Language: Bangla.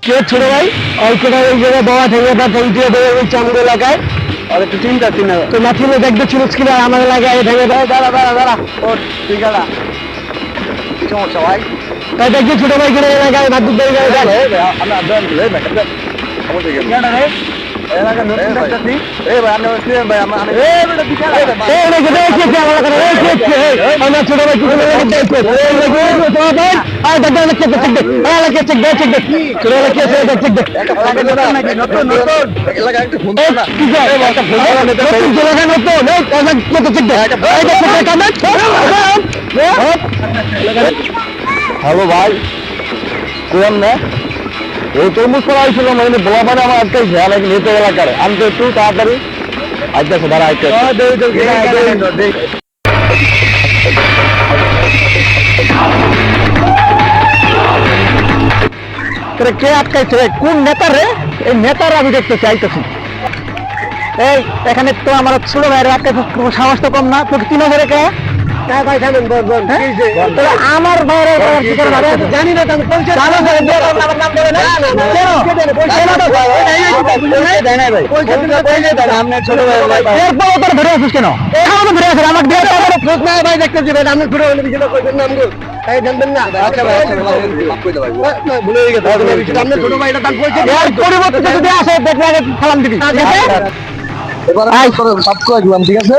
কে ছোট ভাই অল্পটা ওই জায়গায় বাবা থেকে বা পৌঁছে দেবে ওই চামড় এলাকায় আর একটু চিন্তা তো মাথিলে দেখবে ছিল কিনা আমার এলাকায় ভেঙে দেয় দাঁড়া ও ঠিক আছে কি সমস্যা ভাই তাই দেখবে ছোট ভাই কিনা এলাকায় ভাত দুধ দেয় আমি আন্দোলন করে ভাই আমাদের এলাকা নতুন দেখতেছি ভাই আমি ভাই আমি আমার ছোট ভাই ছোট ভাই নতুন এলাকা একটু ফোন না হ্যালো ভাই কোন না এই তরমুজ করা হয়েছিল মানে বলা মানে আমার আজকে খেয়াল আছে নিতে এলাকার আমি তো একটু তাড়াতাড়ি আজকে দাঁড়া আজকে কে আটকাইছে কোন নেতা রে এই নেতার আমি দেখতে চাইতেছি এই এখানে তো আমার ছোট ভাইয়ের আটকাইছে সাহস তো কম না তোকে তিন হাজারে কে আমার জানি না জানবেন না ছোট ভাইটা সালাম দিবি সব করে দিলাম ঠিক আছে